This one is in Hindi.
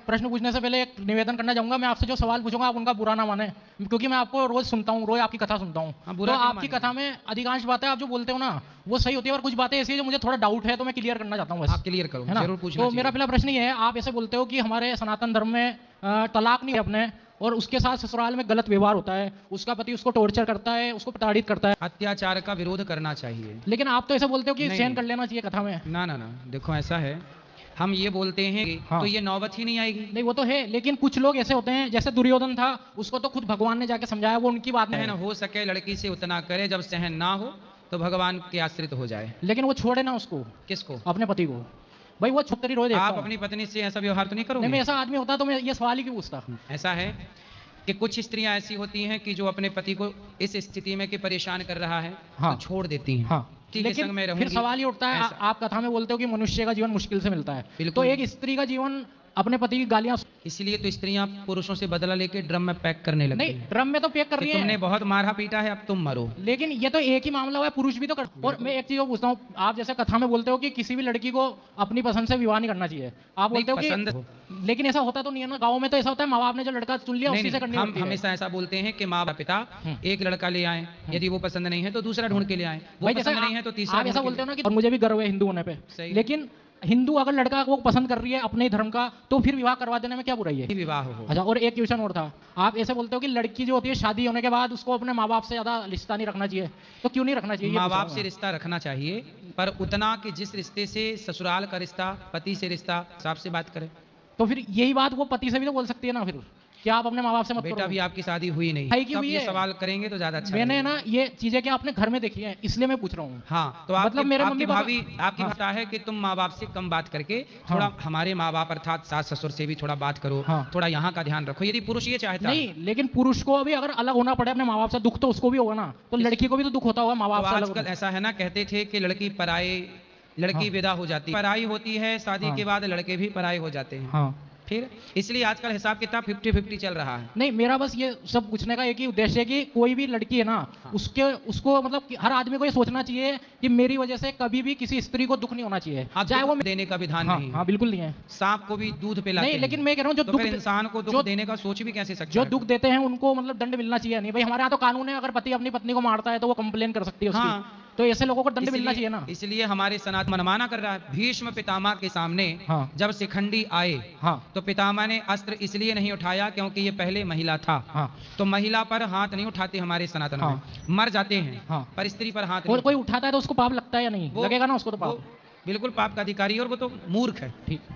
प्रश्न पूछने से पहले एक निवेदन करना चाहूंगा। मैं आपसे जो सवाल पूछूंगा आप उनका बुरा ना माने, क्योंकि मैं आपको रोज सुनता हूँ, रोज आपकी कथा सुनता हूँ। तो आपकी कथा में अधिकांश बातें आप जो बोलते हो ना वो सही होती है, और कुछ बातें ऐसी है जो मुझे थोड़ा डाउट है, तो मैं क्लियर करना चाहता हूँ। बस क्लियर करो, है ना? जरूर पूछना तो चाहिए। मेरा पहला प्रश्न ये है, आप ऐसे बोलते हो कि हमारे सनातन धर्म में तलाक नहीं है अपने, और उसके साथ ससुराल में गलत व्यवहार होता है, उसका पति उसको टॉर्चर करता है, उसको प्रताड़ित करता है। अत्याचार का विरोध करना चाहिए। लेकिन आप तो ऐसे बोलते हो कि नहीं, सहन नहीं। कर लेना चाहिए कथा में। ना ना ना, देखो ऐसा है, हम ये बोलते हैं हाँ। तो ये नौबत ही नहीं आएगी। नहीं वो तो है, लेकिन कुछ लोग ऐसे होते हैं, जैसे दुर्योधन था, उसको तो खुद भगवान ने जाके समझाया, वो उनकी बात सहन नहीं हो सके लड़की से उतना करे, जब सहन ना हो तो भगवान के आश्रित हो जाए। लेकिन वो छोड़े ना उसको, किसको? अपने पति को। भाई वो छोकरी रोज देखता आप हूं। अपनी पत्नी से ऐसा व्यवहार तो नहीं नहीं, करोगे? मैं ऐसा आदमी होता तो मैं ये सवाल ही क्यों पूछता। ऐसा है कि कुछ स्त्रियां ऐसी होती हैं कि जो अपने पति को इस स्थिति में कि परेशान कर रहा है हाँ। तो छोड़ देती हैं। हाँ। ठीक है, लेकिन संग में फिर रहूंगी। सवाल ये उठता है, ऐसा। आप कथा में बोलते हो कि मनुष्य का जीवन मुश्किल से मिलता है, तो बिल्कुल। एक स्त्री का जीवन अपने पति की गालियां इसलिए तो स्त्रियां पुरुषों से बदला लेके ड्रम में पैक करने लगती नहीं, हैं ड्रम में तो पैक कर कि रही तुमने है, बहुत मारा पीटा है, अब तुम मरो। लेकिन ये तो एक ही मामला हुआ है, पुरुष भी तो कर। और मैं एक चीज और पूछता हूँ, आप जैसे कथा में बोलते हो कि किसी भी लड़की को अपनी पसंद से विवाह नहीं करना चाहिए, आप बोलते हो कि, लेकिन ऐसा होता तो नहीं है ना, गाँव में तो ऐसा होता है, माँ बाप ने जो लड़का चुन लिया उसी से करनी हम होती है। हमेशा ऐसा बोलते हैं कि माँ पिता एक लड़का ले आए, यदि वो पसंद नहीं है तो दूसरा ढूंढ के ले आए, वो भाई जैसे पसंद नहीं है तो तीसरा आप ऐसा ढूंढ के बोलते हो ना कि, और मुझे भी गर्व है हिंदू होने पे, सही। लेकिन हिंदू अगर लड़का को पसंद कर रही है अपने ही धर्म का, तो फिर विवाह करवा देने में क्या बुराई है? विवाह हो। अच्छा, और एक क्वेश्चन और था, आप ऐसे बोलते हो कि लड़की जो होती है शादी होने के बाद उसको अपने माँ बाप से ज्यादा रिश्ता नहीं रखना चाहिए, तो क्यों नहीं रखना चाहिए? माँ बाप से रिश्ता रखना चाहिए, पर उतना कि जिस रिश्ते से ससुराल का रिश्ता, पति से रिश्ता, हिसाब से बात करें। तो फिर यही बात वो पति से भी तो बोल सकती है ना, फिर क्या आप अपने माँ बाप से मत करो? बेटा भी आपकी शादी हुई नहीं, भाई की तब हुई ये है। सवाल करेंगे तो ज्यादा अच्छा मैंने रहेगा। ना ये चीजें क्या अपने घर में देखी है, इसलिए मैं पूछ रहा हूँ। हाँ, तो मतलब मेरे मम्मी पापा, भाभी आपकी भाषा है कि तुम माँ बाप से कम बात करके थोड़ा हमारे माँ बाप अर्थात सास ससुर से भी थोड़ा बात करो, थोड़ा यहाँ का ध्यान रखो, यदि पुरुष ये चाहता है। नहीं, लेकिन पुरुष को भी अगर अलग होना पड़े अपने माँ बाप से, दुख तो उसको भी होगा ना, तो लड़की को भी तो दुख होता होगा माँ बाप से अलग। आजकल ऐसा है ना, कहते थे कि लड़की विदा हो जाती है, पराई होती है, शादी के बाद लड़के भी पराई हो जाते हैं। फिर इसलिए आजकल हिसाब किताब 50-50 चल रहा है। नहीं, मेरा बस ये सब पूछने का एक ही उद्देश्य है कि कोई भी लड़की है ना, उसको मतलब हर आदमी को ये सोचना चाहिए कि मेरी वजह से कभी भी किसी स्त्री को दुख नहीं होना चाहिए, चाहे वो देने का विधान नहीं। हाँ बिल्कुल नहीं है। सांप को भी दूध पिलाते नहीं, लेकिन मैं कह रहा हूँ जो दुख, इंसान को दुख देने का सोच भी कैसे सकता है? जो दुख देते हैं उनको मतलब दंड मिलना चाहिए। नहीं भाई, हमारे यहाँ तो कानून है, अगर पति अपनी पत्नी को मारता है तो वो कंप्लेन कर सकती है उसकी, तो ऐसे लोगों को दंड मिलना चाहिए ना। इसलिए हमारे सनातन मनमाना कर रहा है। भीष्म पितामह के सामने जब शिखंडी आए तो पितामह ने अस्त्र इसलिए नहीं उठाया क्योंकि ये पहले महिला था। तो महिला पर हाथ नहीं उठाते हमारे सनातन में, मर जाते हैं, पर स्त्री पर हाथ नहीं। कोई उठाता है तो उसको पाप लगता है या नहीं? लगेगा ना उसको तो पाप। बिल्कुल पाप का अधिकारी है और वो तो मूर्ख है। ठीक।